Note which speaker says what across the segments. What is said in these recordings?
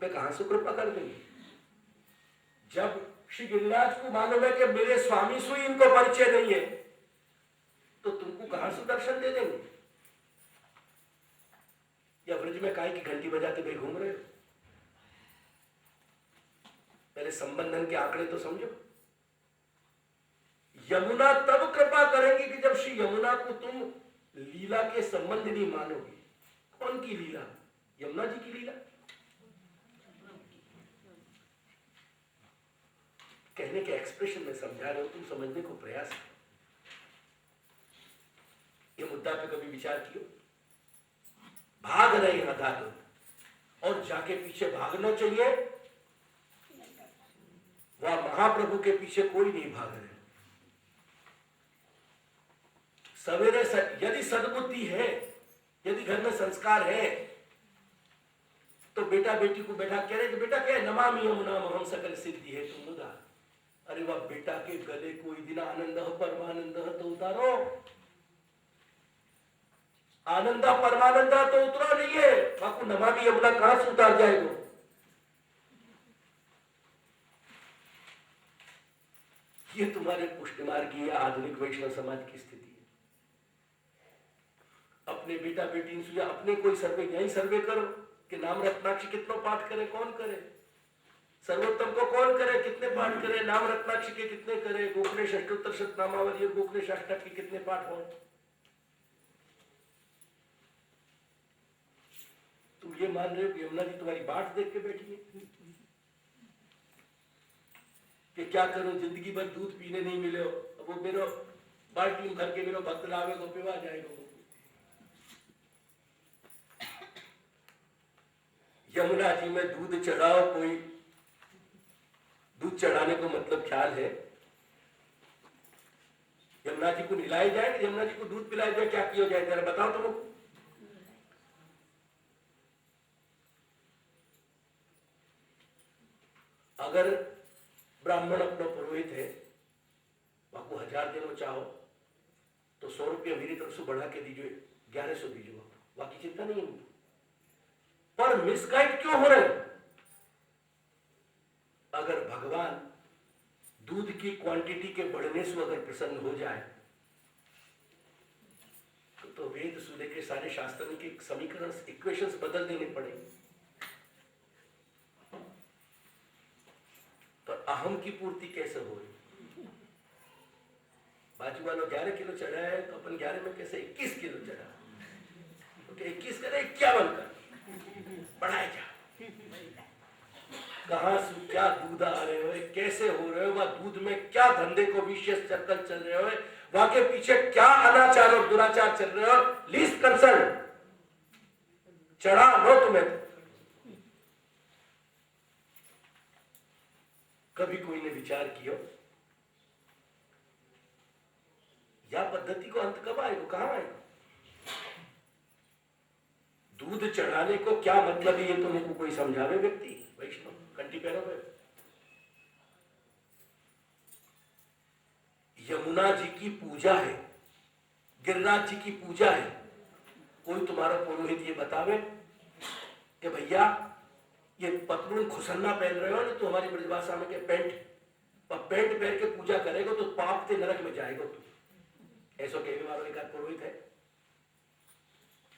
Speaker 1: पे कहां से कृपा कर देंगे? जब श्री गिरिराज को मालूम है कि मेरे स्वामी से ही इनको परिचय नहीं है, तो तुमको कहां से दर्शन दे देंगे? या ब्रज में काय की घंटी बजाते हुए घूम रहे हो? पहले संबंधन के आंकड़े तो समझो। यमुना तब कृपा करेगी कि जब श्री यमुना को तुम लीला के संबंधी मानोगे। कौन की लीला? यमुना जी की लीला। कहने के एक्सप्रेशन में समझा रहे हो, तुम समझने को प्रयास करो। ये मुद्दा पे कभी विचार किया? भाग रहे हैं अधातुर, और जाके पीछे भागना चाहिए। वह महाप्रभु के पीछे कोई नहीं भाग रहे। सवेरे यदि सद्बुद्धि है, यदि घर में संस्कार है, तो बेटा बेटी को बैठा कह रहे कि बेटा क्या नमामि यमुना महम सकल सिद्धि है तुम मुदा। अरे वह बेटा के गले कोई दिन आनंद परमानंद तो उतारो। आनंद परमानंद तो उतरो नहीं है, बापू नमामि यमुना कहां से उतार जाएगा? ये तुम्हारे पुष्ट मार्गी या आधुनिक वैष्णव समाज की स्थिति है। अपने बेटा बेटी से अपने कोई सर्वे यही सर्वे करो कि नाम रत्नाक्षी कितना पाठ करे, कौन करे, सर्वोत्तम को कौन करे, कितने पाठ करे, नाम रत्नाक्षी के कितने करे, गोखलेश अष्टोत्तर शतनामावली और गोखलेश अष्टक के कितने पाठ हो। तुम ये मान रहे हो कि यमुना जी तुम्हारी बाट देख के बैठी है कि क्या करूं, जिंदगी भर दूध पीने नहीं मिले हो, अब वो मेरा बाल्टी भर के मेरा भक्त लावे को पिवा जाएगा। यमुना जी में दूध चढ़ाओ, कोई दूध चढ़ाने को मतलब ख्याल है यमुना जी को निलाए जाए, यमुना जी को दूध पिलाया जाए, क्या किया जाए जरा बताओ तुमको। अगर ब्राह्मण अपना पुरोहित है, आपको 1000 देना चाहो तो 100 रुपया मेरी तरफ से बढ़ा के दीजिए, 1100 दीजिए, बाकी चिंता नहीं है। पर मिसगाइड क्यों हो रहे? अगर भगवान दूध की क्वांटिटी के बढ़ने से अगर प्रसन्न हो जाए तो वेद सूर्य के सारे शास्त्र के समीकरण इक्वेशंस बदल देने पड़ेंगे। पर अहम की पूर्ति कैसे हो रही? बाजू वालों 11 किलो चढ़ा है तो अपन 11 में कैसे 21 किलो चढ़ा, तो 21 करे 51 कर बढ़ाए जा। कहां से क्या दूध आ रहे हो, कैसे हो रहे हो, वह दूध में क्या धंधे को विशेष चक्कर चल रहे हो, वहां के पीछे क्या अनाचार और दुराचार चल रहे हो, लीस्ट कंसर्न चढ़ा लो तुम्हें। कभी कोई ने विचार किया या पद्धति को अंत कब आएगा, कहां आएगा? दूध चढ़ाने को क्या मतलब है, ये तो मुझको कोई समझावे व्यक्ति वैष्णव कंटी पैरों में। यमुना जी की पूजा है, गिरिराज जी की पूजा है। कोई तुम्हारा पुरोहित ये बतावे कि भैया ये पतलून खुसन्ना पहन रहे हो ना, तो हमारी ब्रजभाषा में के पैंट पहन के पूजा करेगा तो पाप के नरक में जाएगा तू, ऐसा कहने वाला एक पुरोहित है।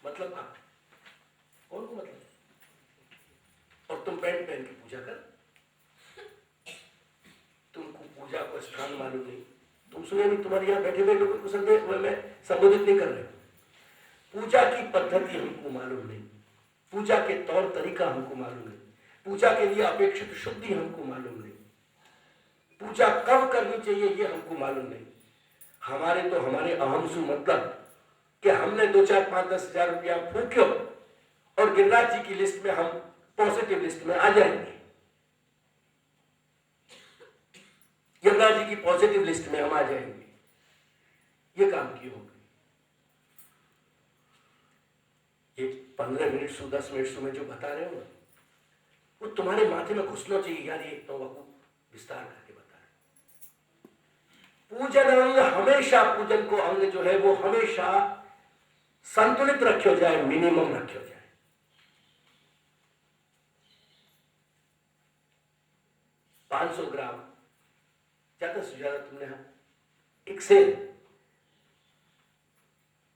Speaker 1: मतलब क्या? कौन को मतलब? और तुम पैंट पहन के पूजा कर, तुमको पूजा को स्थान मालूम नहीं। तुम सुने नहीं, तुम्हारे यहाँ बैठे हुए लोगों को संदेह मैं संबोधित नहीं कर रहे। पूजा की पद्धति हमको मालूम नहीं, पूजा के तौर तरीका हमको मालूम नहीं, पूजा के लिए अपेक्षित शुद्धि हमको मालूम नहीं, पूजा कब करनी चाहिए ये हमको मालूम नहीं। हमारे तो हमारे अहम से मतलब कि हमने 2, 4, 5, 10 हजार रुपया फूक्यो और गिरिराज जी की लिस्ट में हम पॉजिटिव लिस्ट में आ जाएंगे, गिरिराज जी की पॉजिटिव लिस्ट में हम आ जाएंगे। ये काम क्यों होगा? ये 15 मिनट से 10 मिनट से मैं जो बता रहे हो ना, वो तुम्हारे माथे में घुसना चाहिए यार। ये तो विस्तार करके बता रहे। पूजन अंग हमेशा, पूजन को अंग जो है वो हमेशा संतुलित रखो जाए, मिनिमम रखो जाए। 500 ग्राम, ज्यादा से ज्यादा तुमने एक सेर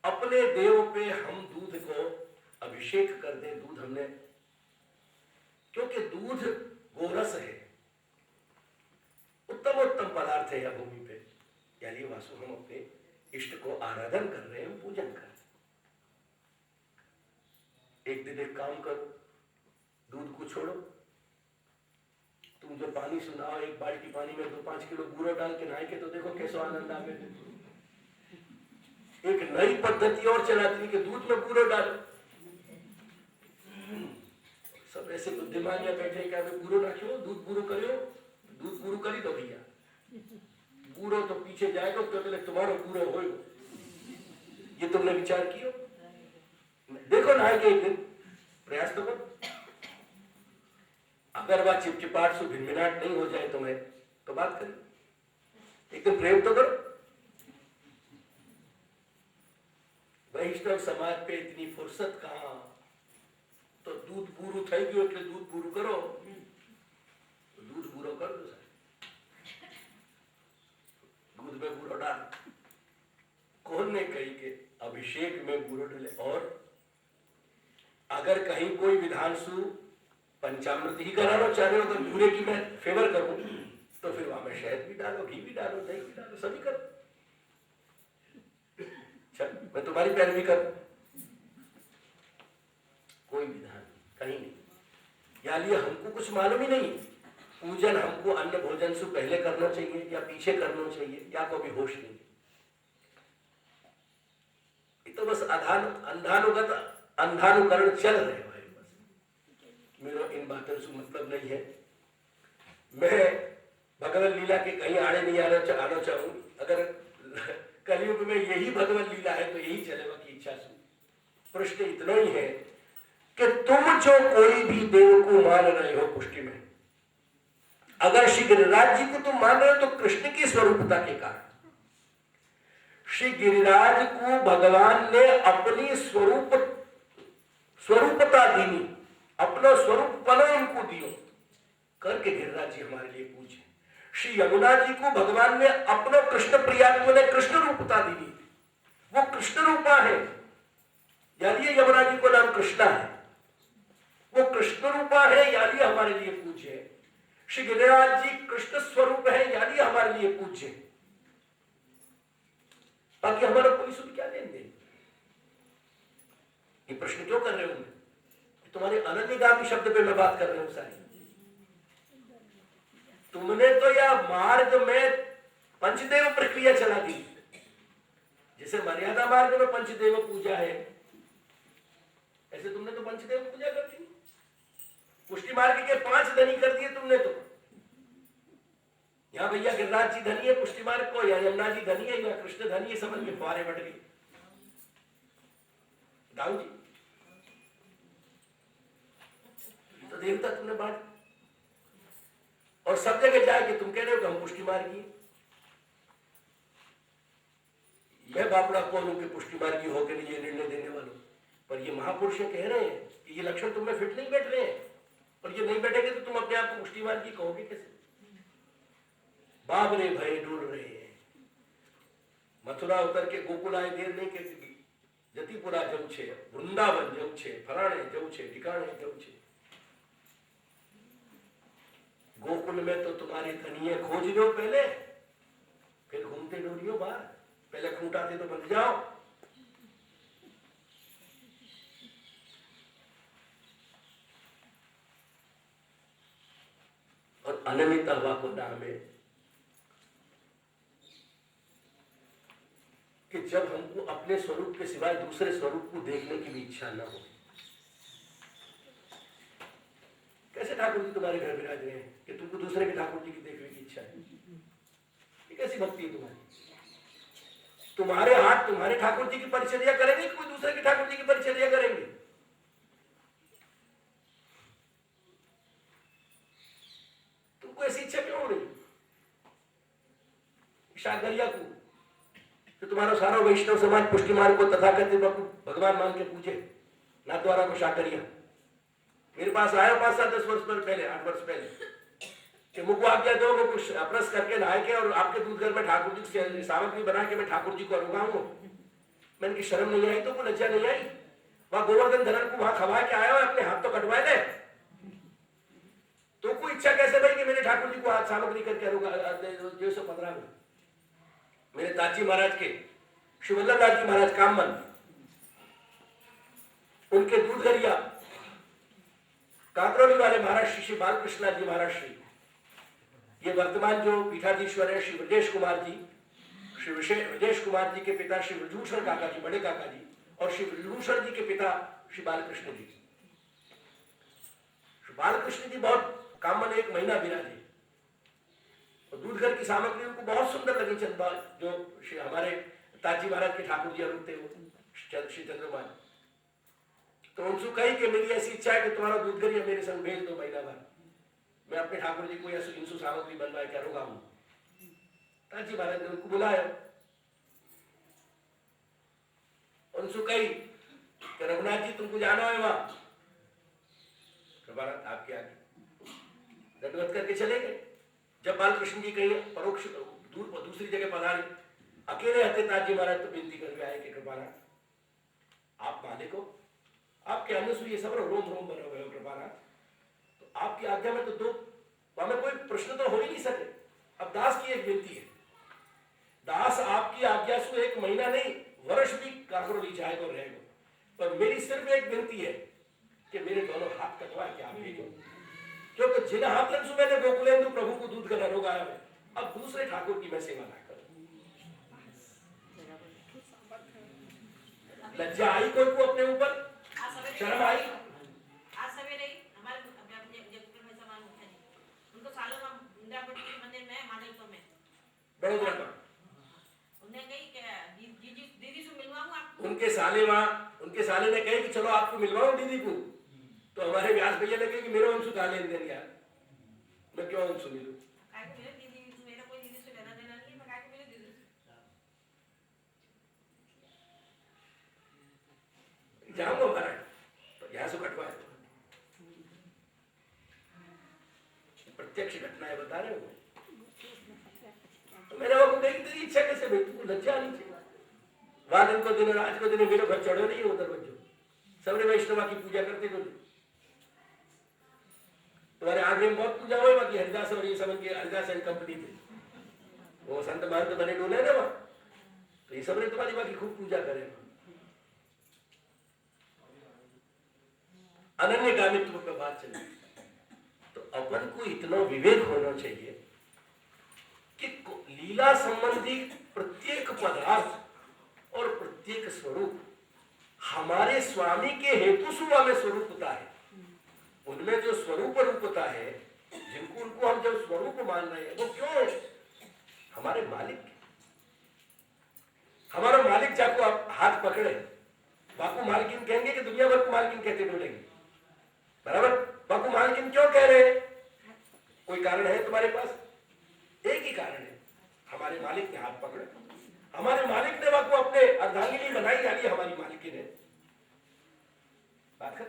Speaker 1: अपने देव पे हम दूध को अभिषेक कर दें। दूध हमने, क्योंकि दूध गोरस है, उत्तम उत्तम पदार्थ है यह भूमि पे, यानी वासु हम अपने इष्ट को आराधन कर रहे हैं, पूजन कर रहे हैं। एक दिन एक काम करो, दूध को छोड़ो, तुम जो पानी सुनाओ, एक बाल्टी पानी में 2-5 किलो बूरा डाल के नहाए के तो देखो कैसा आनंद आवे। एक नई पद्धति और चला दी कि दूध में बूरा डालो। सब ऐसे बुद्धिमान या बैठे क्या बूरो रखियो, दूध बूरो करियो, दूध बूरो करी दो भैया, बूरो तो पीछे जाएगा तो पहले तुम्हारा बूरो होएगा। ये तुमने विचार किया? देखो नहाए के एक दिन प्रयास तो करो, अगर वह चिपचिपाहट से भिनभिनाहट नहीं हो जाए तुम्हें तो बात करिए, एक दिन प्रयोग तो करो। वैष्णव समाज पे इतनी फुर्सत कहां, तो दूध बूरू થઈ ગયું એટલે दूध बूरू करो, दूध बूरो कर दो, दूध में बूरो डाल। कौन ने कही कि अभिषेक में बूरो डाले? और अगर कहीं कोई विधानसु पंचामृत ही कराना चाह रहे हो तो बूरे की मैं फेवर करूं, तो फिर वहां में शहद भी डालो, घी भी डालो, दही भी डालो, सभी करो। चल मैं तुम्हारी पैरवी करूं, कोई विधान कहीं नहीं। या लिए हमको कुछ मालूम ही नहीं, पूजन हमको अन्न भोजन से पहले करना चाहिए या पीछे करना चाहिए, या को भी होश नहीं। ये तो बस अंधानुगत अंधानुकरण चल रहे हैं भाई, बस मेरा इन बातों से मतलब नहीं है। मैं भगवत लीला के कहीं आड़े नहीं आना चाहूँ। अगर कलयुग में यही भगवत लीला है तो यही चलेगा की इच्छा से। प्रश्न इतना ही है कि तुम जो कोई भी देव को मान रहे हो पुष्टि में, अगर श्री गिरिराज जी को तुम मान रहे हो तो कृष्ण की स्वरूपता के कारण श्री गिरिराज को भगवान ने अपनी स्वरूपता दीनी, अपना स्वरूप पना उनको दियो करके गिरिराज जी हमारे लिए पूछे। श्री यमुना जी को भगवान ने अपना कृष्ण प्रियात्व ने कृष्ण रूपता दीनी, वो कृष्ण रूपा है, यानी यमुना जी को नाम कृष्णा है, वो कृष्ण रूपा है, यानी हमारे लिए पूज्य है। श्री गिरिराज जी कृष्ण स्वरूप है, यानी हमारे लिए पूज्य है। बाकी हमारा कोई सुन क्या लेन देन? ये प्रश्न क्यों कर रहे हो? तुम्हारे अनन्यगामी शब्द पे मैं बात कर रहा हूं सारी। तुमने तो या मार्ग में पंचदेव प्रक्रिया चला दी, जैसे मर्यादा मार्ग में पंचदेव पूजा है, ऐसे तुमने तो पंचदेव पूजा कर दी। पुष्टि मार्ग के 5 धनी कर दिए तुमने तो। यहाँ भैया गिरिराज जी धनी है पुष्टि मार्ग को, या यमुना जी धनी है, या कृष्ण धनी है, समझ के बारे बढ़ गई। दाऊ जी तो देवता तुमने बांट, और सब जगह जाके तुम कह रहे हो कि हम पुष्टि मार्गी। मैं बापड़ा कौन हूं कि पुष्टि मार्गी होकर ये निर्णय देने वालों, पर ये महापुरुष कह रहे हैं कि ये लक्षण तुम में फिट नहीं बैठ रहे हैं, और ये नहीं बैठेंगे तो तुम अपने आप को पुष्टि मार्गी कहोगे कैसे? बाबरे भय डूल रहे हैं। मथुरा उतर के गोकुल आए, देर नहीं कहती, जतिपुरा जऊ छे, वृंदावन जऊ छे, फराणे जऊ छे, ठिकाणे जऊ छे। गोकुल में तो तुम्हारे धनिये खोज लो पहले, फिर घूमते डोरियो बाहर, पहले खूंटाते तो बन जाओ। और अनन्यता हवा को नाम है कि जब हमको अपने स्वरूप के सिवाय दूसरे स्वरूप को देखने की भी इच्छा न हो। कैसे ठाकुर जी तुम्हारे घर विराज रहे हैं कि तुमको दूसरे के ठाकुर जी की देखने की इच्छा है? ये कैसी भक्ति है तुम्हारी? तुम्हारे हाथ तुम्हारे ठाकुर जी की परिचर्या करेंगे, कोई दूसरे के ठाकुर जी की परिचर्या करेंगे? तुमको ऐसी इच्छा क्यों हो रही? शाकरिया को तो तुम्हारा सारा वैष्णव समाज पुष्टि मार्ग को तथाकथित भगवान मान के पूछे, ना द्वारा को शाकरिया। मेरे पास आया 5-7-10 वर्ष पहले, 8 वर्ष पहले, कि मुझको आज्ञा दो, मैं कुछ अपरस करके नहाए के और आपके दूध घर में ठाकुर जी से सामग्री बना के मैं ठाकुर जी को रुकाऊंगा। मैंने की शर्म नहीं आई, तो को लज्जा नहीं आई? वहां गोवर्धन धरन को वहां खवा के आया हो, अपने हाथ तो कटवाए दे। तो कोई इच्छा कैसे भाई कि मेरे ठाकुर जी को हाथ सामग्री करके रुका 1915 में मेरे ताजी महाराज के शिवल्लभदास जी महाराज काममन, उनके दूधगरिया काकरोली वाले महाराज श्री बालकृष्ण जी महाराज श्री, ये वर्तमान जो पीठाधीश्वर है श्री विदेश कुमार जी, श्री विदेश कुमार जी के पिता श्री विभूषण काका जी, बड़े काका जी, और श्री विभूषण जी के पिता श्री बालकृष्ण जी। श्री बालकृष्ण जी बहुत कामन 1 महीना विराजे और दूधघर की सामग्री उनको बहुत सुंदर लगी। चंद्रमा जो श्री हमारे ताजी महाराज के ठाकुर जी रुकते श्री चंद्रमा, तो उनसे कही कि मेरी ऐसी इच्छा है कि तुम्हारा दूधघर मेरे संग भेज दो महीना भर, मैं अपने ठाकुर जी को इंसु सामग्री बनवाए क्या रुका हूं। ताजी महाराज ने उनको बुलाया, उनसे कही कि रघुनाथ जी तुमको जाना है वहां, महाराज आपके आगे दंडवत करके चले गए। जब बालकृष्ण जी कहीं परोक्ष दूसरी जगह पधारे, अकेले हते ताजी महाराज तो विनती करके आए कि कृपानाथ आप मालिक हो, आपके अनुसूय सब रोम रोम बने हुए हो कृपानाथ, तो आपकी आज्ञा में तो दो हमें कोई प्रश्न तो हो ही नहीं सके। अब दास की एक विनती है, दास आपकी आज्ञा से 1 महीना नहीं वर्ष भी काकरोली जाएगा और रहेगा, पर मेरी सिर्फ एक विनती है कि मेरे दोनों हाथ कटवा के आप भेजो, क्योंकि जिन हाथ लग मैंने गोकुलेंदु प्रभु को दूध का रोगाया है, अब दूसरे ठाकुर की मैं सेवा ना करूं। लज्जा आई कोई को अपने ऊपर, शर्म आई?
Speaker 2: आज सवेरे हमारे जयपुर में समान मुखिया जी उनको सालों में इंदिरापुर के मंदिर में माडलपुर में
Speaker 1: बड़ोदरा का
Speaker 2: उन्हें कही कि दीदी से मिलवाऊं आपको।
Speaker 1: उनके साले ने कही कि चलो आपको मिलवाऊं दीदी को, तो हमारे व्यास भैया ने कही कि मेरे उनसे कहा लेन देन यार, मैं क्यों उनसे मिलूं?
Speaker 2: मेरा कोई दीदी से लेना देना नहीं है, मैं मिले दीदी
Speaker 1: जाऊंगा महाराज, तो यहाँ से कटवाए। प्रत्यक्ष घटनाएं बता रहे हो, तो मेरे वो देखी तेरी इच्छा कैसे भाई, तुमको लज्जा नहीं चाहिए? वहां दिन को दिन आज को दिन मेरे घर चढ़ो नहीं उधर बच्चों, सबरे वैष्णवा की पूजा करते थे। तुम्हारे आगे में बहुत पूजा हुई, बाकी हरिदास और ये सब के हरिदास एंड कंपनी थे, वो संत महंत बने डोले ना वहां, तो ये सब ने तुम्हारी बाकी खूब पूजा करे। अनन्य गामित्व पे बात चली, तो अपन को इतना विवेक होना चाहिए कि लीला संबंधी प्रत्येक पदार्थ और प्रत्येक स्वरूप हमारे स्वामी के हेतु से हमें स्वरूप होता है। उनमें जो स्वरूप रूपता है, जिनको उनको हम जब स्वरूप मान रहे हैं, वो क्यों है? हमारे मालिक। हमारा मालिक जाको आप हाथ पकड़े, बापू मालकिन कहेंगे कि दुनिया भर को मालकिन कहते डोलेंगे, बराबर? बापू मालकिन क्यों कह रहे हैं? कोई कारण है तुम्हारे पास? एक ही कारण है, हमारे मालिक ने हाथ पकड़े, हमारे मालिक ने बापू अपने अर्धांगिनी बनाई, यानी हमारी मालिकिन है। बात कर,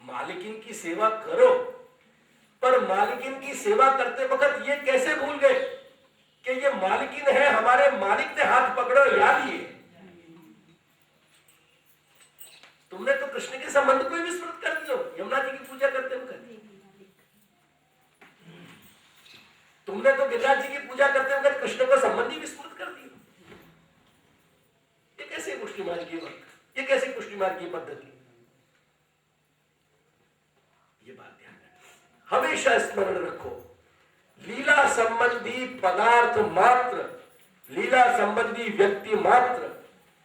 Speaker 1: मालिकिन की सेवा करो, पर मालिकिन की सेवा करते वक्त ये कैसे भूल गए कि ये मालिकिन है, हमारे मालिक ने हाथ पकड़ो याद लिए। तुमने तो कृष्ण के संबंध को ही विस्मृत कर दिया यमुना जी की पूजा करते वक्त। तुमने तो गिरिराज जी की पूजा करते वक्त कृष्ण का संबंध ही विस्मृत कर दिया। ये कैसे पुष्टि मार्ग की बात, ये कैसी पुष्टि मार्ग की पद्धति? ये बात ध्यान रखो, हमेशा स्मरण रखो, लीला संबंधी पदार्थ मात्र, लीला संबंधी व्यक्ति मात्र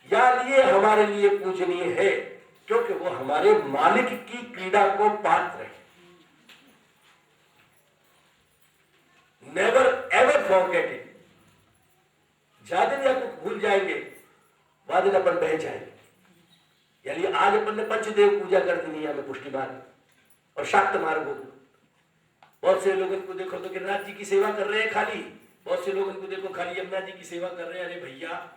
Speaker 1: या लिए हमारे लिए पूजनीय है, क्योंकि वो हमारे मालिक की क्रीड़ा को पात्र है। Never ever forget it. ज्यादा दिन आपको भूल जाएंगे, बाद में अपन बह जाएंगे। यानी आज अपन ने पंचदेव पूजा कर दी हमें पुष्टि मार्ग और शाक्त मार्ग हो। बहुत से लोगों को देखो तो गिरिराज जी की सेवा कर रहे हैं खाली, बहुत से लोगों को देखो खाली यमुना जी की सेवा कर रहे हैं। अरे भैया,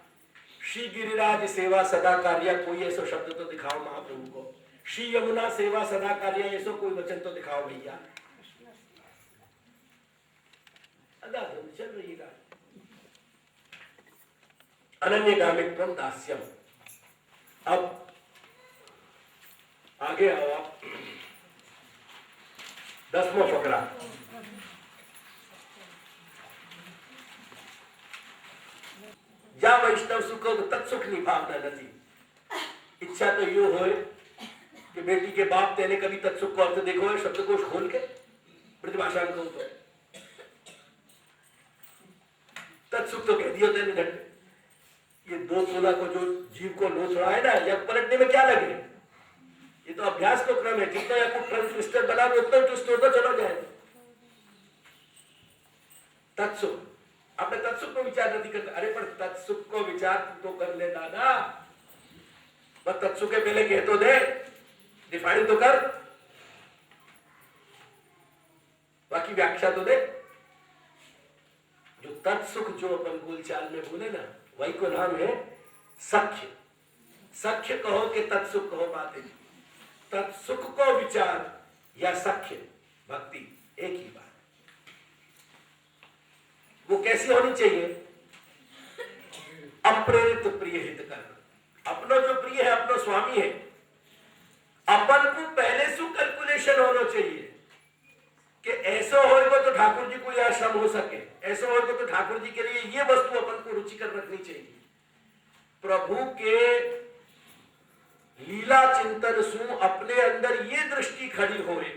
Speaker 1: श्री गिरिराज सेवा सदा कार्य, कोई ऐसा शब्द तो दिखाओ महाप्रभु को श्री यमुना सेवा सदा कार्य, ऐसा कोई वचन तो दिखाओ भैया। चल रही है अनन्य गामित्वम दास्यम। अब आगे आओ आप, 10वां फकरा। जा वैष्णव सुख तत्सुख निभावना नदी। इच्छा तो यू हो कि बेटी के बाप तेने कभी तत्सुख को अर्थ देखो है शब्दकोश खोल के प्रतिभाषा को तो तत्सुख तो कह दिया तेने घंटे। ये 2 तोला को जो जीव को लोच रहा है ना, जब पलटने में क्या लगे, ये तो अभ्यास को क्रम है। जितना या कुछ ट्रंक ट्विस्टर बना दो उतना ट्विस्ट होता चला जाएगा। तत्सुख, आपने तत्सुख को विचार नहीं करता। अरे पर तत्सुख को विचार तो कर ले दादा, बस तत्सुख के पहले कह तो दे, डिफाइन तो कर, बाकी व्याख्या तो दे। जो तत्सुख जो अपन बोलचाल में बोले ना, वही को नाम है सख्य। सख्य कहो कि तत्सुख कहो, बात है। तत्सुख को विचार या सख्य भक्ति एक ही बात। वो कैसी होनी चाहिए? अप्रेरित प्रिय हित करना। अपना जो प्रिय है, अपना स्वामी है, अपन को पहले से कैलकुलेशन होना चाहिए कि ऐसा होगा तो ठाकुर जी को यह आश्रम हो सके, ऐसा होगा तो ठाकुर जी के लिए ये वस्तु अपन को रुचिकर रखनी चाहिए। प्रभु के लीला चिंतन सु अपने अंदर ये दृष्टि खड़ी होए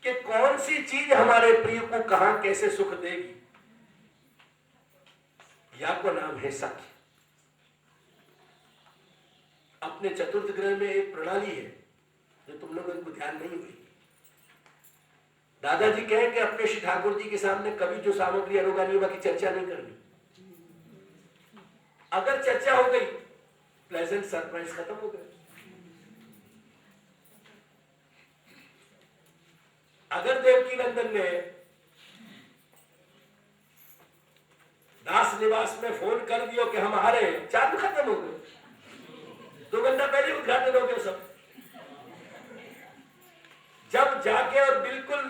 Speaker 1: कि कौन सी चीज हमारे प्रिय को कहां कैसे सुख देगी, या को नाम है सख्य। अपने चतुर्थ ग्रह में एक प्रणाली है जो तुम लोगों को ध्यान नहीं हुई। दादाजी कहे कि अपने श्री ठाकुर जी के सामने कभी जो सामग्री अनुगामी की चर्चा नहीं करनी। अगर चर्चा हो गई, प्लेजेंट सरप्राइज खत्म हो गया। अगर देवकी नंदन ने दास निवास में फोन कर दियो कि हम आ रहे हैं, चार खत्म हो गए। 2 घंटा पहले उद्घाटन हो गया सब। जब जाके और बिल्कुल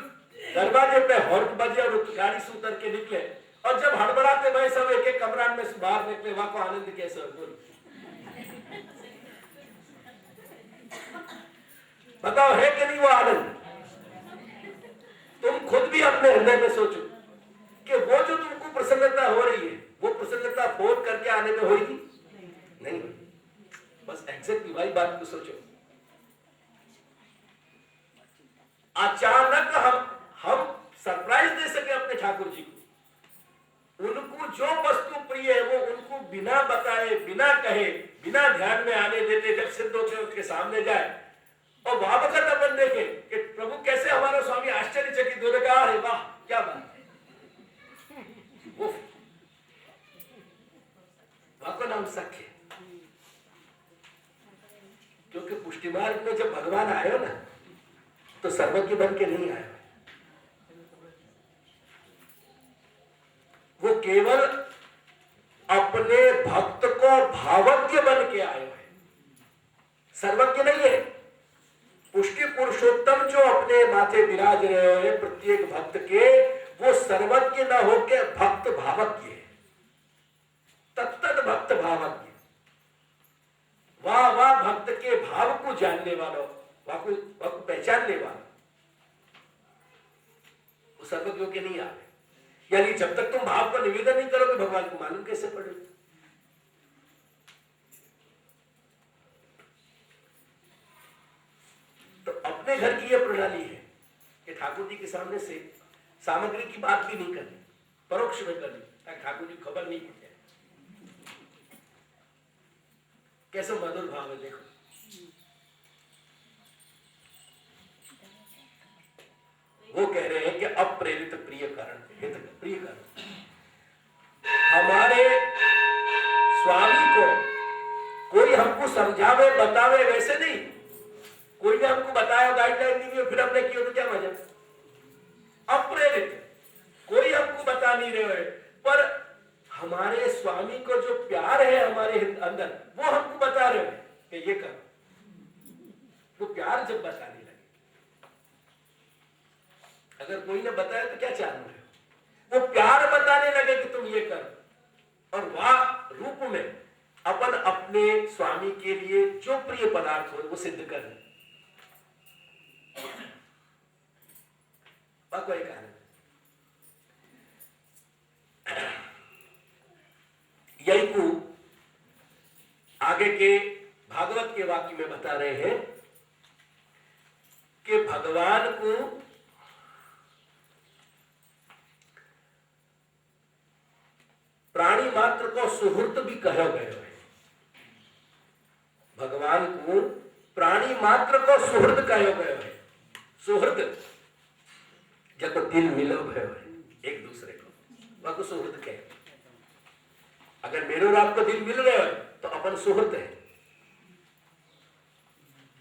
Speaker 1: दरवाजे पे हॉर्न बजे और गाड़ी से उतर के निकले, और जब हड़बड़ाते भाई सब एक एक कमरा में से बाहर निकले, वहां को आनंद कैसे बोल बताओ, है कि नहीं वो आनंद? तुम खुद भी अपने हृदय में सोचो कि वो जो तुमको प्रसन्नता हो रही है, वो प्रसन्नता फोन करके आने में होगी नहीं? बस एग्जैक्टली वही बात को सोचो। अचानक हम सरप्राइज दे सके अपने ठाकुर जी को। उनको जो वस्तु प्रिय है वो उनको बिना बताए, बिना कहे, बिना ध्यान में आने देते जब सिद्ध होते उसके सामने जाए, और वहां वक्त अपन देखे कि प्रभु कैसे हमारा स्वामी आश्चर्यचकित हो रहा है। वाह क्या बात है, वो वहां का नाम सख्य। क्योंकि पुष्टि मार्ग में जब भगवान आए हो ना, तो सर्वज्ञ बन के नहीं आए, वो केवल अपने भक्त को भावज्ञ बन के आए हैं, सर्वज्ञ नहीं है। पुष्टि पुरुषोत्तम जो अपने माथे विराज रहे हैं प्रत्येक भक्त के, वो सर्वज्ञ न होके भक्त भावज्ञ है। तत्त भक्त भावज्ञ, वाह वाह भक्त के भाव को जानने वालों, वाह को पहचानने वाला, वो सर्वज्ञों के नहीं आवे। यानी जब तक तुम भाव का निवेदन नहीं करोगे, भगवान को मालूम कैसे पड़ेगा? तो अपने घर की यह प्रणाली है कि ठाकुर जी के सामने से सामग्री की बात भी नहीं करनी, परोक्ष में करनी, ताकि ठाकुर जी खबर नहीं पड़ जाए। कैसे मधुर भाव है देखो। वो कह रहे हैं कि अप्रेरित प्रिय कारण, प्रिय कारण। हमारे स्वामी को कोई हमको समझावे बतावे वैसे नहीं, कोई ने हमको बताया गाइडलाइन दी हो, फिर हमने किया तो क्या मजा? अप्रेरित, कोई हमको बता नहीं रहे है, पर हमारे स्वामी को जो प्यार है हमारे अंदर, वो हमको बता रहे हैं कि ये कर। जब बताने लगे, अगर कोई ने बताया तो क्या चाह रहे हो, वो प्यार बताने लगे कि तुम ये कर, और वाह रूप में अपन अपने स्वामी के लिए जो प्रिय पदार्थ हो वो सिद्ध कर रहे। कोई कारण यही को आगे के भागवत के वाक्य में बता रहे हैं कि भगवान को प्राणी मात्र को सुहृत भी कहा गया है। भगवान को प्राणी मात्र को सुहृद कहा गया है। सुहृद जब दिल मिलो है एक दूसरे को, वह को सुहृद कहे। अगर मेरे और आपको दिल मिल रहे हो तो अपन सुहृद है।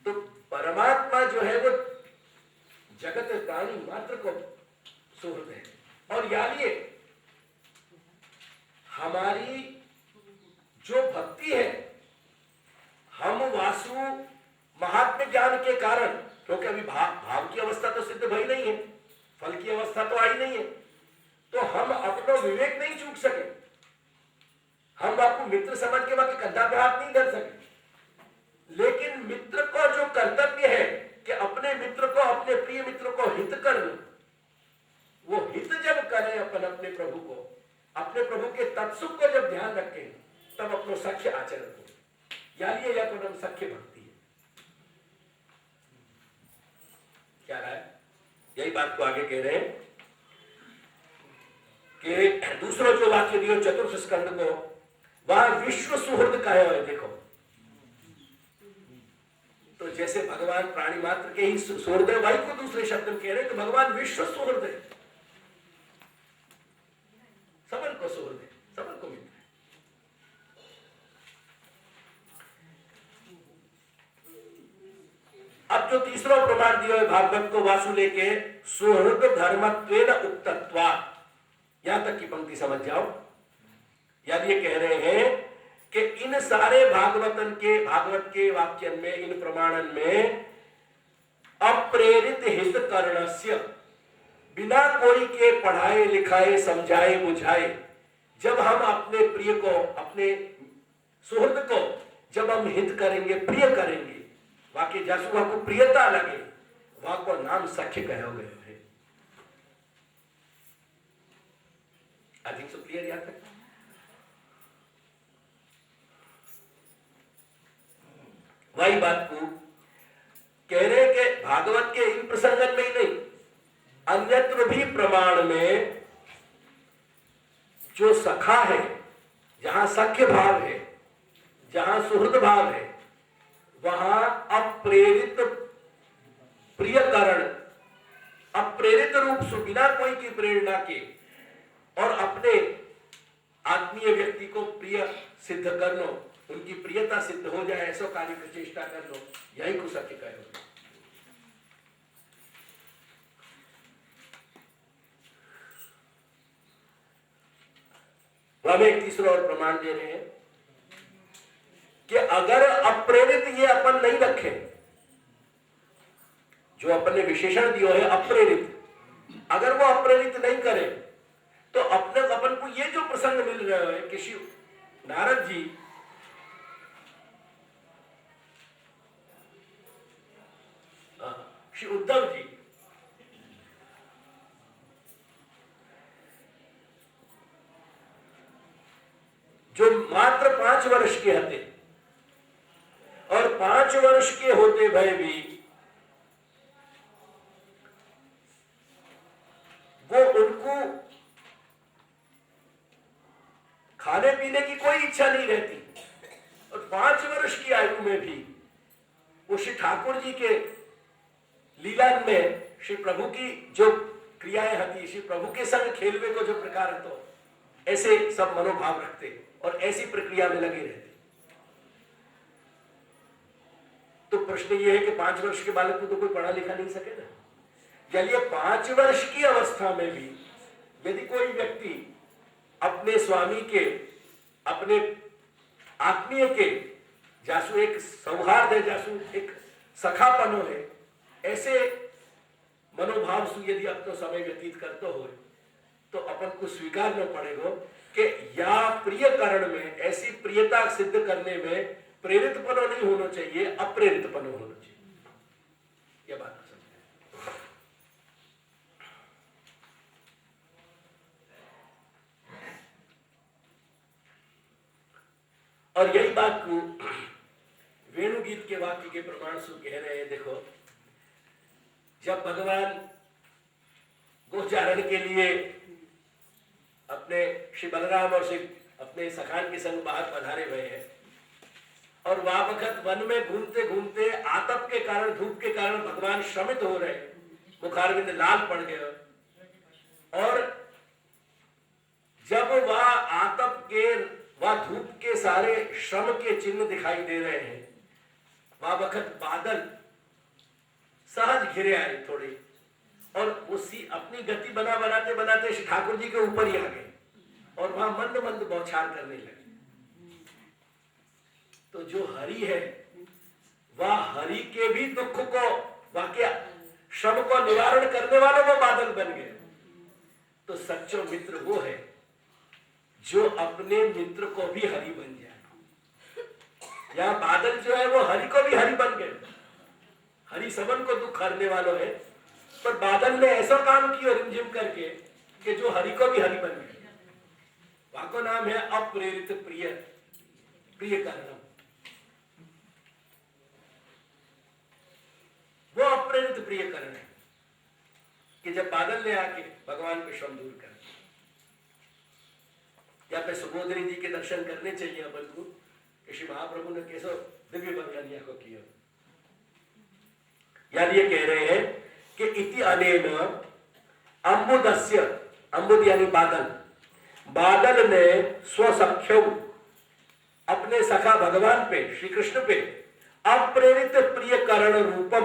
Speaker 1: तो परमात्मा जो है वो जगत प्राणी मात्र को सुहृद है। और यानी हमारी जो भक्ति है, हम वासु महात्म्य ज्ञान के कारण, क्योंकि अभी भाव की अवस्था तो सिद्ध भई नहीं है, फल की अवस्था तो आई नहीं है, तो हम अपना विवेक नहीं चूक सके। हम आपको मित्र समझ के वक्त कंधा पे हाथ नहीं धर सके। लेकिन मित्र को जो कर्तव्य है कि अपने मित्र को, अपने प्रिय मित्र को हित कर, वो हित जब करें अपन अपने प्रभु को, अपने प्रभु के तत्सुख को जब ध्यान रखें, तब अपनो सख्य आचरण हो। यानी यह तो नाम सख्य भक्ति है। क्या रहा है? यही बात को आगे कह रहे हैं कि दूसरा जो वाक्य दियो चतुर्थ स्कंद को, वहां विश्व सुहृद का है। देखो, तो जैसे भगवान प्राणी मात्र के ही सुहृद है, वही को दूसरे शब्द में कह रहे हैं कि भगवान विश्व सुहृद है, सबन को सुहृद है, सबन को मित्र है। अब जो तीसरा प्रमाण दिया है भागवत को वासु लेके, सुहृद धर्मत्वेन उक्तत्वात्, यहां तक की पंक्ति समझ जाओ। यानी ये कह रहे हैं कि इन सारे भागवत के वाक्यन में, इन प्रमाणन में अप्रेरित हित करणस्य, बिना कोई के पढ़ाए लिखाए समझाए बुझाए, जब हम अपने प्रिय को, अपने सुहृद को जब हम हित करेंगे, प्रिय करेंगे, वाकई जासुआ को प्रियता लगे, वहां को नाम सख्य कहा गया है। अधिक सो क्लियर याद तक? वही बात को कह रहे कि भागवत के इन प्रसंगन में ही नहीं, अन्यत्र भी प्रमाण में जो सखा है, जहां सख्य भाव है, जहां सुहृद भाव है, वहां अप्रेरित प्रियकरण, अप्रेरित रूप से बिना कोई की प्रेरणा के और अपने आत्मीय व्यक्ति को प्रिय सिद्ध कर लो, उनकी प्रियता सिद्ध हो जाए, ऐसा कार्य की चेष्टा कर लो, यही को सत्य कहो। हम एक तीसरा और प्रमाण दे रहे हैं कि अगर अप्रेरित ये अपन नहीं रखे, जो अपन ने विशेषण दिया है अप्रेरित, अगर वो अप्रेरित नहीं करे, तो अपने अपन को ये जो प्रसंग मिल रहा है कि शिव नारद जी श्री उद्धव जी जो मात्र 5 वर्ष के हते, और 5 वर्ष के होते भय भी वो उनको खाने पीने की कोई इच्छा नहीं रहती, और 5 वर्ष की आयु में भी वो श्री ठाकुर जी के लीला में श्री प्रभु की जो क्रियाएं हती, श्री प्रभु के संग खेलवे को जो प्रकार हतो, ऐसे सब मनोभाव रखते और ऐसी प्रक्रिया में लगे रहते। तो प्रश्न ये है कि 5 वर्ष के बालक को तो कोई पढ़ा लिखा नहीं सके ना। चलिए 5 वर्ष की अवस्था में भी यदि कोई व्यक्ति अपने स्वामी के, अपने आत्मीय के, जासु एक सौहार्द है, जासु एक सखापनो है, ऐसे मनोभाव से यदि अपनो समय व्यतीत करते हो तो अपन को स्वीकारना पड़ेगा कि या प्रिय कारण में ऐसी प्रियता सिद्ध करने में प्रेरितपन नहीं होना चाहिए, अप्रेरितपन होना चाहिए। यह बात समझे। और यही बात को वेणुगीत के वाक्य के प्रमाण से कह रहे हैं। देखो, जब भगवान गोचारण के लिए अपने श्री बलराम और श्री अपने सखान के संग बाहर पधारे हुए हैं और वह वक्त वन में घूमते घूमते आतप के कारण, धूप के कारण भगवान श्रमित हो रहे, मुखारविंद लाल पड़ गए, और जब वह आतप के वह धूप के सारे श्रम के चिन्ह दिखाई दे रहे हैं, वह वक्त बादल सहज घिरे आए थोड़े, और उसी अपनी गति बनाते बनाते श्री ठाकुर जी के ऊपर ही आ गए और वहां मंद मंद बौछार करने लगे। तो जो हरि है वह हरि के भी दुख को, वाक्य श्रम को निवारण करने वालों वो बादल बन गए। तो सच्चो मित्र वो है जो अपने मित्र को भी हरि बन जाए। या बादल जो है वो हरि को भी हरि बन गए। हरि सबन को दुख हरने वालों है, पर बादल ने ऐसा काम किया रिमझिम करके कि जो हरि को भी हरि बन गए। वाको नाम है अप्रेरित प्रिय प्रिय कारण। वो अप्रेरित प्रिय कारण है कि जब बादल ने आके भगवान के श्रम दूर कर, या पे सुबोधनी जी के दर्शन करने चाहिए अपन को कि श्री महाप्रभु ने कैसे दिव्य बंगलिया को किया। यानी ये कह रहे हैं कि इति अनेन अम्बुदस्य, अम्बुद यानी बादल, बादल ने स्वसख्यौ अपने सखा भगवान पे, श्री कृष्ण पे अप्रेरित प्रिय करण रूपम,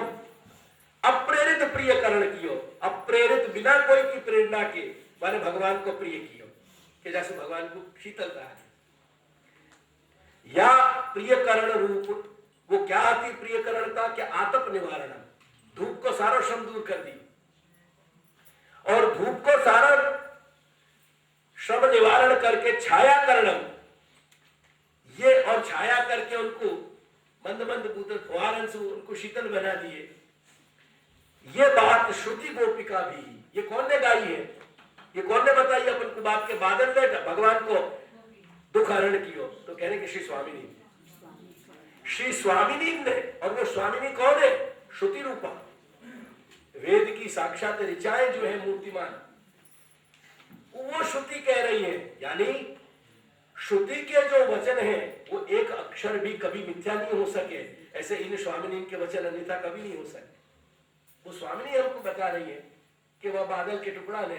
Speaker 1: अप्रेरित प्रिय करण कियो, अप्रेरित बिना कोई की प्रेरणा के माने भगवान को प्रिय कियो, कि जैसे भगवान को शीतलता है। या प्रिय करण रूप, वो क्या आती प्रिय करणता कि आतप निवारण, धूप को सारा श्रम दूर कर दी, और धूप को सारा श्रम निवारण करके छाया करणम, ये और छाया करके उनको मंद मंद बूते फुहारन से उनको शीतल बना दिए। ये बात श्रुति गोपिका भी, ये कौन ने गाई है, ये कौन ने बताई अपन को बात के बादल ने भगवान को दुख हरण कियो, तो कहने के श्री स्वामिनी, श्री स्वामिनी ने, और वो स्वामिनी कौन है, श्रुति रूपा, वेद की साक्षात ऋचाएं जो है मूर्तिमान, वो श्रुति कह रही है। यानी श्रुति के जो वचन है वो एक अक्षर भी कभी मिथ्या नहीं हो सके, ऐसे इन स्वामिनी के वचन अन्यथा कभी नहीं हो सके। वो स्वामिनी हमको बता रही है कि वह बादल के टुकड़ा ने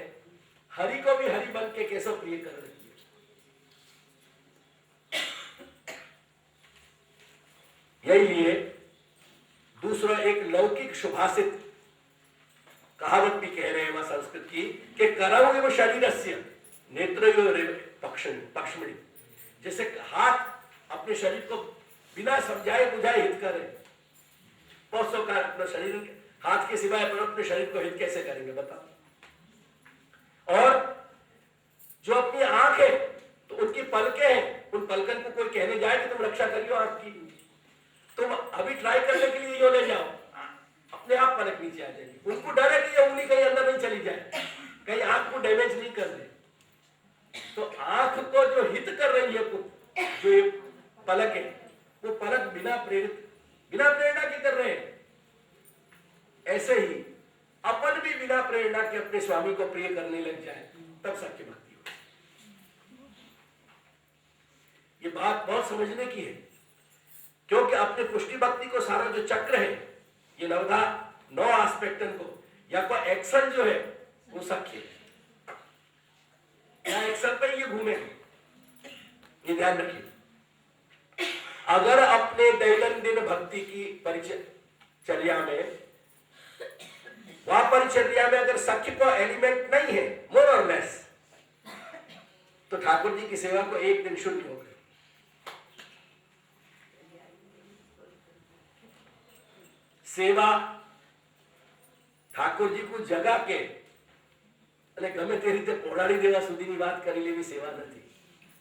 Speaker 1: हरि को भी हरि बन के कैसे प्रिय कर रही है। यही लिए दूसरा एक लौकिक सुभाषित कहावत भी कह रहे हैं वह संस्कृत की कि करौ शरीरस्य नेत्रयोरेव पक्ष्मणि, जैसे हाथ अपने शरीर को बिना समझाए बुझाए हित करे, परसों का अपना शरीर हाथ के सिवाय अपने शरीर को हित कैसे करेंगे बताओ। और जो अपनी आंख है तो उनकी पलकें हैं, उन पलकन को कोई कहने जाए कि तुम रक्षा करियो आंख की, तुम अभी ट्राई करने के लिए यो ले जाओ, अपने आप पलक नीचे आ जाएगी। उनको डर है कि ये उंगली कहीं अंदर नहीं चली जाए, कहीं आंख को डैमेज नहीं कर दे। तो आंख को जो हित कर रही है जो ये पलक है, वो पलक बिना प्रेरणा के कर रहे हैं। ऐसे ही अपन भी बिना प्रेरणा के अपने स्वामी को प्रिय करने लग जाए तब सच्ची भक्ति हो। ये बात बहुत समझने की है, क्योंकि अपने पुष्टि भक्ति को सारा जो चक्र है, ये 9 एस्पेक्टन को, या कोई एक्शन जो है वो सख्य या एक्शन पे ये घूमे, ये ध्यान रखिए। अगर अपने दैनंदिन भक्ति की परिचर्या में, वह परिचर्या में अगर सख्य को एलिमेंट नहीं है, मोर और लेस, तो ठाकुर जी की सेवा को एक दिन शून्य हो गए। सेवा ઠાકોરજી કો જગા કે અને ગમે તે રીતે પોડાડી દેવા સુધીની વાત કરી લેવી સેવા નથી.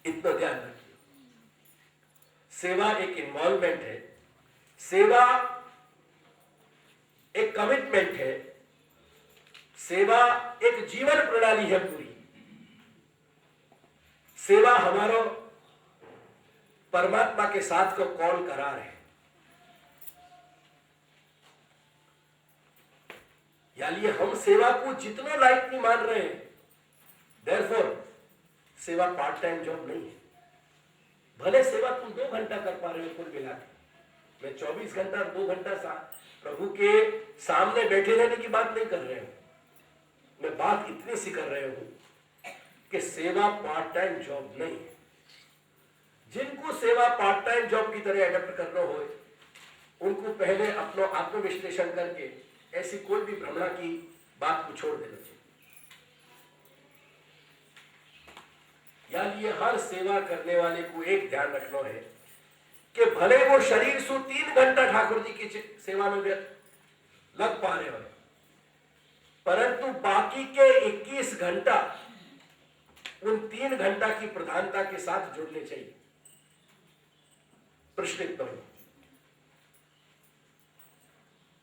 Speaker 1: इतना ध्यान रखिए. सेवा एक इन्वॉल्वमेंट है, सेवा एक कमिटमेंट है, सेवा एक जीवन प्रणाली है पूरी. सेवा हमारो परमात्मा के साथ को कॉल करार है. यानी हम सेवा को जितना लाइट नहीं मान रहे हैं, देयरफॉर सेवा पार्ट टाइम जॉब नहीं है. भले सेवा तुम 2 घंटा कर पा रहे हो कुल मिला के, मैं 24 घंटा 2 घंटा प्रभु के सामने बैठे रहने की बात नहीं कर रहे हूं. मैं बात इतनी सी कर रहे हूं कि सेवा पार्ट टाइम जॉब नहीं है. जिनको सेवा पार्ट टाइम जॉब की तरह एडप्ट करना हो, उनको पहले अपना आत्मविश्लेषण करके ऐसी कोई भी भ्रमणा की बात को छोड़ देना चाहिए. यानी ये हर सेवा करने वाले को एक ध्यान रखना है कि भले वो शरीर से 3 घंटा ठाकुर जी की सेवा में लग पा रहे हो, परंतु बाकी के 21 घंटा उन 3 घंटा की प्रधानता के साथ जुड़ने चाहिए.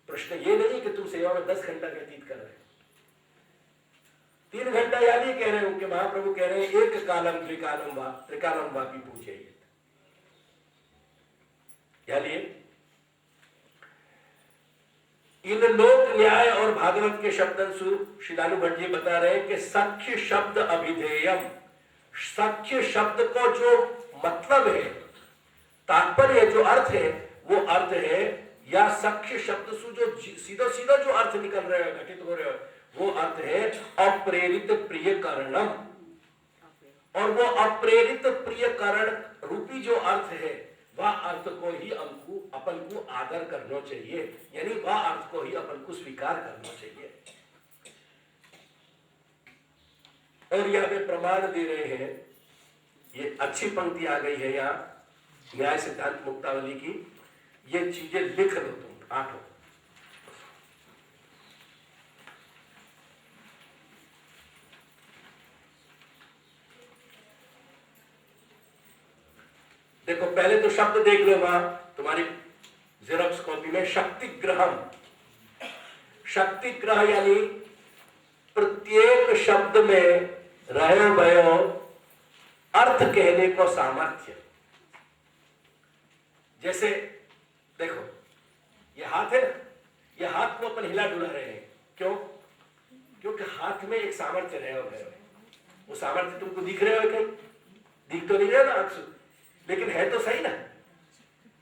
Speaker 1: प्रश्न ये नहीं कि तुम सेवा में 10 घंटा व्यतीत कर रहे हो. 3 घंटा यानी कह रहे हो कि महाप्रभु कह रहे हैं एक कालम त्रिकालम वापी पूछे. यानी इन लोक न्याय और भागवत के शब्दांशु श्रीलालु भट्ट जी बता रहे हैं कि सख्य शब्द अभिधेयम. सख्य शब्द को जो मतलब है, तात्पर्य जो अर्थ है, वो अर्थ है, या सख्य शब्द से जो सीधा सीधा जो अर्थ निकल रहे हो, घटित हो रहे हो, वो अर्थ है अप्रेरित प्रिय कारणम. और वो अप्रेरित प्रिय कारण रूपी जो अर्थ है, वह अर्थ को ही अपन को आदर करना चाहिए. यानी वह अर्थ को ही अपन को स्वीकार करना चाहिए. और यह वे प्रमाण दे रहे हैं. ये अच्छी पंक्ति आ गई है यहाँ न्याय सिद्धांत मुक्तावली की. ये चीजें लिख लो तुम 8. देखो पहले तो शब्द देख लो वहां तुम्हारी जेरॉक्स कॉपी में. शक्ति ग्रहम. शक्ति ग्रह यानी प्रत्येक शब्द में रहे भयो अर्थ कहने को सामर्थ्य. जैसे देखो ये हाथ है ना, ये हाथ को अपन हिला डुला रहे हैं. क्यों? क्योंकि हाथ में एक सामर्थ्य रहे हो. वो सामर्थ्य तुमको दिख रहे हो कहीं? दिख तो नहीं रहा ना आंख से, लेकिन है तो सही ना.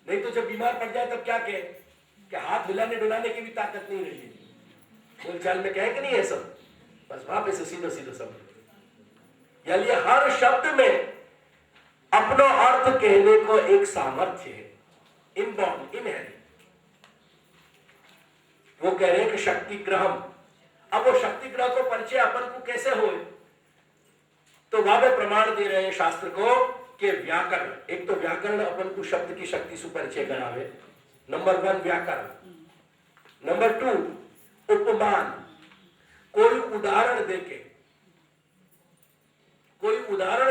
Speaker 1: नहीं तो जब बीमार पड़ जाए तब क्या कहे कि हाथ हिलाने डुलाने की भी ताकत नहीं रही है. बोलचाल में कहे कि नहीं है सब, बस वहां पे से सीधा सीधा सब. यानी हर शब्द में अपना अर्थ कहने को एक सामर्थ्य है, इनबॉर्न, इनहेरेंट. वो कह रहे हैं कि शक्ति ग्रहम. अब वो शक्ति ग्रह को परिचय अपन को कैसे हो, तो वहां पे प्रमाण दे रहे हैं शास्त्र को कि व्याकरण. एक तो व्याकरण अपन को शब्द की शक्ति से परिचय करावे. नंबर 1 व्याकरण. नंबर 2 उपमान. कोई उदाहरण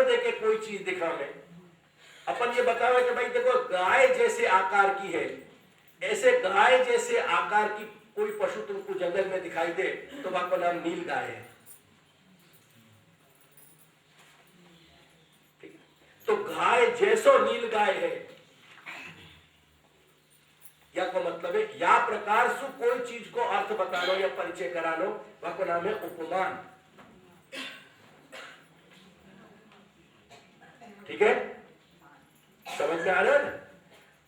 Speaker 1: देके कोई चीज दिखावे. अपन ये बतावे कि भाई देखो गाय जैसे आकार की है, ऐसे गाय जैसे आकार की कोई पशु तुमको जंगल में दिखाई दे तो वहां का नाम नील गाय है. तो गाय जैसो नील गाय है, या को मतलब है या प्रकार से कोई चीज को अर्थ बतानो या परिचय करानो, वह को नाम है उपमान. ठीक है, समझ में आ रहा है?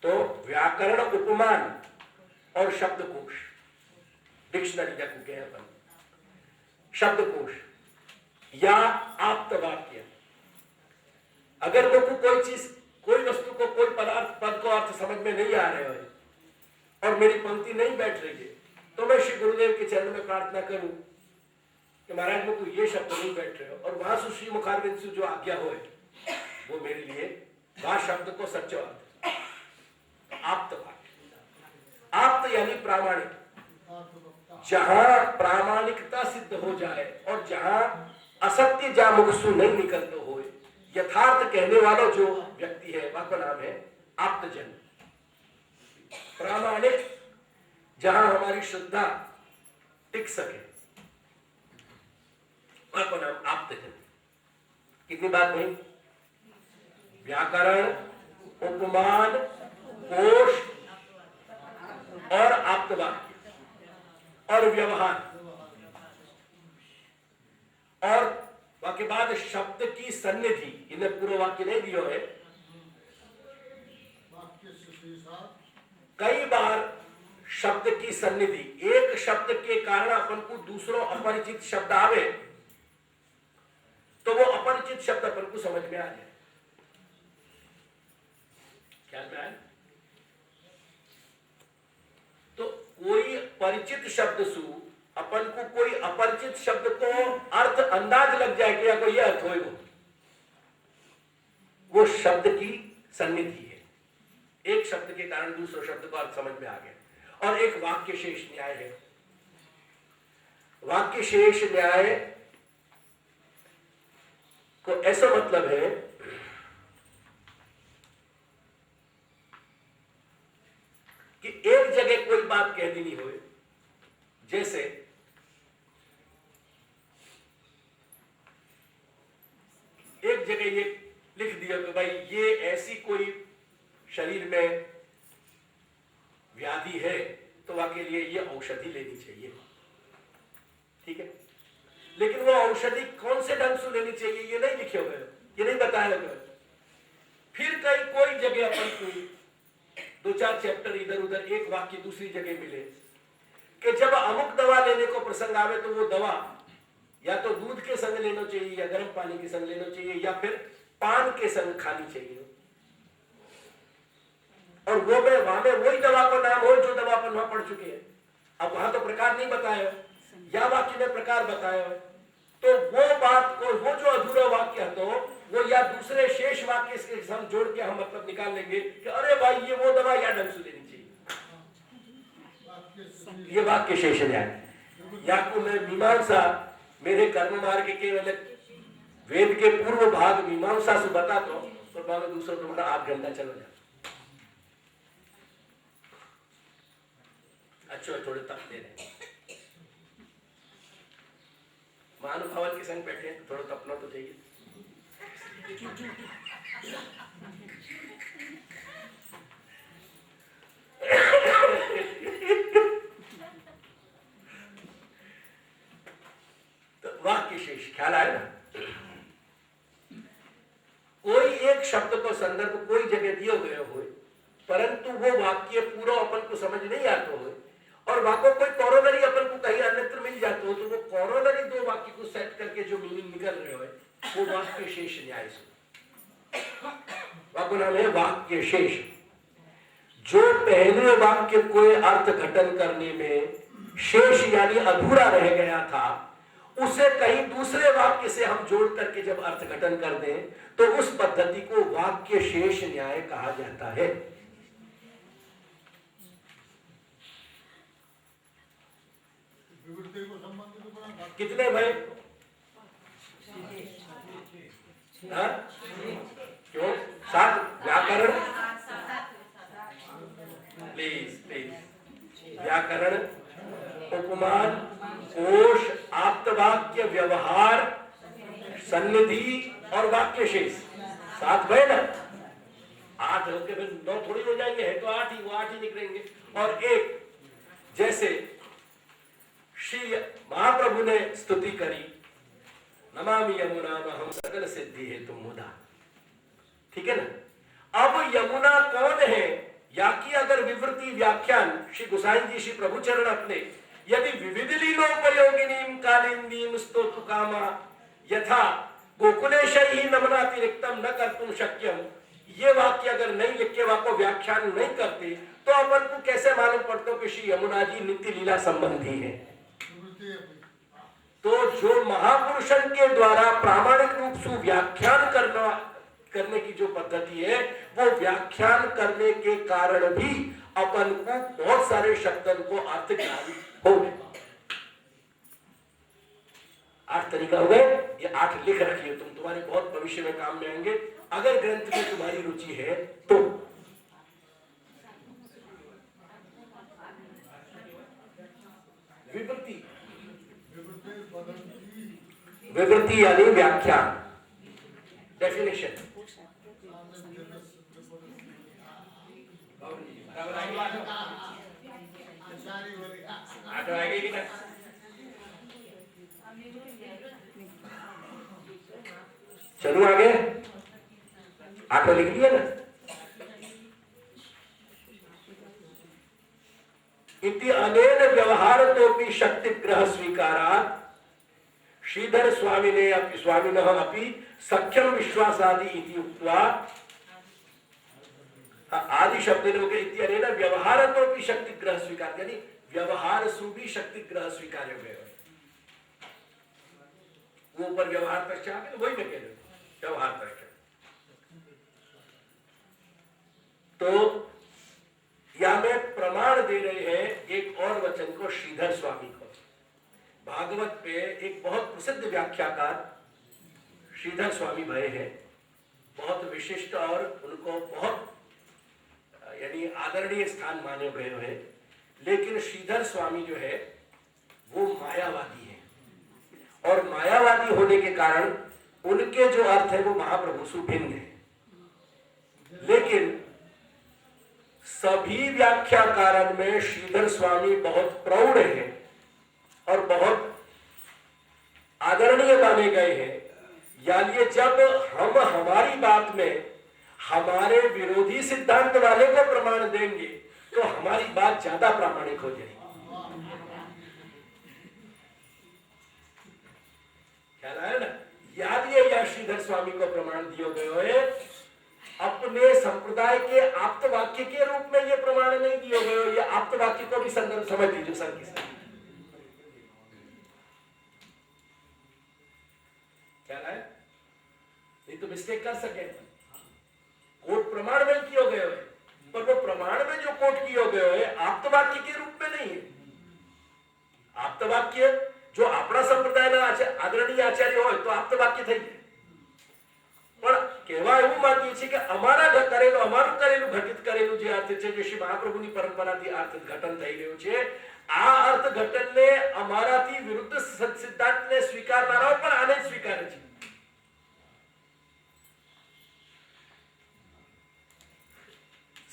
Speaker 1: तो व्याकरण, उपमान और शब्दकोश, डिक्शनरी जब कहे अपन, शब्दकोश या आप्तवाक्य. अगर लोग को कोई चीज, कोई वस्तु को, कोई पदार्थ, पद को अर्थ समझ में नहीं आ रहे हो और मेरी पंक्ति नहीं बैठ रही है, तो मैं श्री गुरुदेव के चरण में प्रार्थना करूं कि महाराज मुझको ये शब्द नहीं बैठ रहे हो, और वहां से श्री मुखारविंद से जो आज्ञा हो वो मेरे लिए वह शब्द को सच्चा अर्थ. आप्त वाक्य. आप्त यानी प्रामाणिक, जहां प्रामाणिकता सिद्ध हो जाए और जहां असत्य जा मुखसु नहीं निकलते हो, यथार्थ कहने वाला जो व्यक्ति है वह का नाम है आप्तजन। प्रामाणिक जहां हमारी श्रद्धा टिक सके वह का नाम आप्तजन। कितनी बात नहीं? व्याकरण, उपमान, कोश और आप्तवाक्य और व्यवहार, और वाक्य बाद शब्द की सन्निधि। इन्हें पूरा वाक्य नहीं दिया है। कई बार शब्द की सन्निधि, एक शब्द के कारण अपन को दूसरों अपरिचित शब्द आवे तो वो अपरिचित शब्द अपन को समझ में आ जाए। ख्याल में आए? तो कोई परिचित शब्द सु अपन को कोई अपरिचित शब्द को अर्थ अंदाज लग जाए कि या कोई यह अर्थ होगा, वो शब्द की सन्निधि है। एक शब्द के कारण दूसरे शब्द को अर्थ समझ में आ गया। और एक वाक्य शेष न्याय है। वाक्य शेष न्याय को ऐसा मतलब है कि एक जगह कोई बात कह देनी हो, जैसे एक जगह ये लिख दिया कि भाई ये ऐसी कोई शरीर में व्याधि है तो वाके लिए ये औषधि लेनी चाहिए, ठीक है। लेकिन वो औषधि कौन से ढंग से लेनी चाहिए ये नहीं लिखे हुए, ये नहीं बताया हुआ। फिर कहीं कोई जगह अपन को 2-4 चैप्टर इधर उधर एक वाक्य दूसरी जगह मिले कि जब अमुक दवा लेने को प्रसंग आवे तो वो दवा या तो दूध के संग लेना चाहिए या गर्म पानी के संग लेना चाहिए या फिर पान के संग खानी चाहिए। और वो में वहां में वही दवा का नाम हो जो दवा अपन वहां पढ़ चुके हैं। अब वहां तो प्रकार नहीं बताया या वाक्य में प्रकार बताया है, तो वो बात को, वो जो अधूरा वाक्य है तो वो या दूसरे शेष वाक्य के साथ जोड़ के हम मतलब निकाल लेंगे कि अरे भाई ये वो दवा या ढंग से लेनी चाहिए। ये वाक्य शेष न्याय। या को मैं मीमांसा मेरे कर्म मार्ग के वेद के पूर्व भाग मीमांसा से बताता हूं तो बाद में दूसरा तुम्हारा 8 घंटा चला जाए। अच्छा थोड़े तप दे रहे महानुभावन के संग बैठे हैं, थोड़ा तपना तो चाहिए। तो वाक्य शेष ख्याल आया ना? कोई एक शब्द को संदर्भ कोई जगह दिया गया हो परंतु वो वाक्य पूरा अपन को समझ नहीं आता हो और वाक्यों कोई कॉरोलरी अपन को कहीं अन्यत्र मिल जाते हो तो वो कॉरोलरी 2 वाक्य को सेट करके जो मीनिंग निकल रहे हो वो वाक्य शेष न्याय से। वाक्य नाम है वाक्य शेष। जो पहले वाक्य को अर्थ घटन करने में शेष यानी अधूरा रह गया था उसे कहीं दूसरे वाक्य से हम जोड़ करके जब अर्थ घटन कर दें तो उस पद्धति को वाक्य शेष न्याय कहा जाता है। कितने भाई? हाँ? क्यों 7? व्याकरण प्लीज व्याकरण, उपमान, कोश, आप्तवाक्य, व्यवहार, सन्निधि और वाक्य शेष 7 भय ना? 8 होके फिर 9 थोड़ी हो जाएंगे, है तो 8 ही, वो 8 ही निकलेंगे। और एक जैसे श्री महाप्रभु ने स्तुति करी नमामि यमुना महम सकल सिद्धि है तुम मुदा, ठीक है ना? अब यमुना कौन है या कि अगर विवृति व्याख्यान श्री गोसाई जी श्री प्रभुचरण अपने यदि विविध लीलोपयोगिनीम कालिंदीम स्तोत्र कामा यथा गोकुलेशैहि नमनातिरिक्तम न कर्तुम शक्यम, ये वाक्य अगर नहीं लिख के वाक्य व्याख्यान नहीं करते तो अपन को कैसे मालूम पड़ता कि श्री यमुना जी नित्य लीला संबंधी है? तो जो महापुरुषन के द्वारा प्रामाणिक रूप से व्याख्यान करने की जो पद्धति है वो व्याख्यान करने के कारण भी अपन को बहुत सारे शब्दों को अर्थ ज्ञान हो गए। तरीका हो गए। ये 8 लिख रखिए, तुम्हारे बहुत भविष्य में काम में आएंगे अगर ग्रंथ में तुम्हारी रुचि है तो। विवृति, विवृति यानी व्याख्या, डेफिनेशन। चलो आगे, 8 लिख लिया ना। इति अनेन व्यवहारतोपि शक्तिग्रह स्वीकारात् श्रीधर स्वामिनः अपि सख्यम विश्वासादि इति उक्त्वा, आदि शब्द इति अनेन व्यवहारतोपि शक्तिग्रह स्वीकार, यानी व्यवहार सु भी शक्तिग्रह स्वीकार्य हुए। वो ऊपर व्यवहार पश्चात वही मैं कह रहा हूं, व्यवहार पश्चात। तो या में प्रमाण दे रहे हैं एक और वचन को श्रीधर स्वामी को। भागवत पे एक बहुत प्रसिद्ध व्याख्याकार श्रीधर स्वामी भय हैं, बहुत विशिष्ट और उनको बहुत यानी आदरणीय स्थान माने गए हैं। लेकिन श्रीधर स्वामी जो है वो मायावादी है, और मायावादी होने के कारण उनके जो अर्थ है वो महाप्रभु से भिन्न है। लेकिन सभी व्याख्याकारों में श्रीधर स्वामी बहुत प्रौढ़ हैं और बहुत आदरणीय माने गए हैं। यानी जब हम हमारी बात में हमारे विरोधी सिद्धांत वाले को प्रमाण देंगे तो हमारी बात ज्यादा प्रामाणिक हो जाएगी। ख्याल आया ना? याद ये या श्रीधर स्वामी को प्रमाण दिए गए हैं, अपने संप्रदाय के आप्त वाक्य के रूप में ये प्रमाण नहीं दिए गए। ये आप्त वाक्य को भी संदर्भ समझ लीजिए सर की सर। ख्याल आया? नहीं तो मिस्टेक कर सके। कोट प्रमाण में किए गए हैं, पर वो प्रमाण में जो कोट किए गए हैं आप्त वाक्य के रूप में नहीं है। आप्त वाक्य जो अपना संप्रदाय आदरणीय आचार्य हो तो आप्त वाक्य થઈ જાય। પણ કહેવા એવું માંગીએ છીએ કે અમારા કરેલું અમારું કરેલું ઘટિત કરેલું જે અર્થ છે જે શ્રી મહાપ્રભુની પરંપરાથી અર્થ ઘટન થઈ રહ્યું છે, આ અર્થ ઘટનને અમારાથી વિરુદ્ધ સિદ્ધાંતને સ્વીકારનારાઓ પણ આને જ સ્વીકારે છે।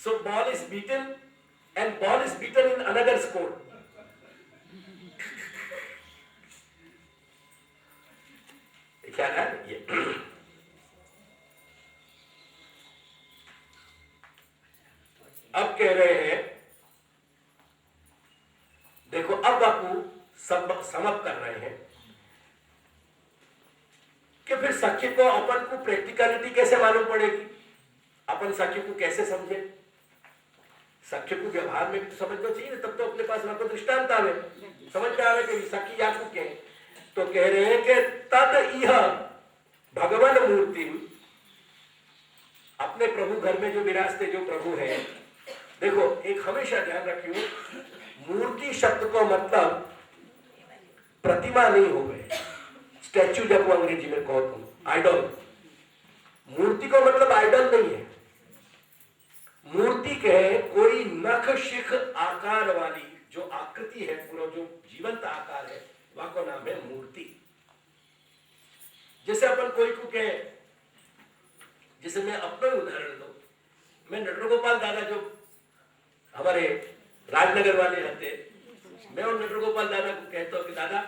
Speaker 1: So ball is beaten and ball is beaten in another's court. क्या है ये? अब कह रहे हैं, देखो अब बापू समअप कर रहे हैं कि फिर सख्य को अपन को प्रैक्टिकलिटी कैसे मालूम पड़ेगी, अपन सख्य को कैसे समझे। सख्य को व्यवहार में भी तो समझना चाहिए, तब तो अपने पास आपको दृष्टांत आवे, समझ में आवे कि सखी या को क्या। तो कह रहे हैं कि तद इह भगवान मूर्ति, अपने प्रभु घर में जो विराजते जो प्रभु है। देखो एक हमेशा ध्यान रखियो, मूर्ति शब्द को मतलब प्रतिमा नहीं हो गए, स्टैच्यू जब वो अंग्रेजी में कहो तुम, आइडल। मूर्ति को मतलब आइडल नहीं है। मूर्ति कहे कोई नख शिख आकार वाली जो आकृति है, पूरा जो जीवंत आकार है, वह को नाम है मूर्ति। जैसे अपन कोई को कहे, जैसे मैं अपना उदाहरण दूं, मैं नटरगोपाल दादा जो हमारे राजनगर वाले रहते, मैं उन नटरगोपाल दादा को कहता हूं कि दादा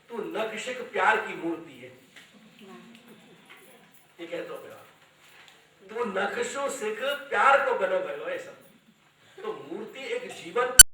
Speaker 1: तू नख शिख प्यार की मूर्ति है। ये कहता हूं तो नक्शो सिख प्यार को बनो गयो ऐसा। तो मूर्ति एक जीवन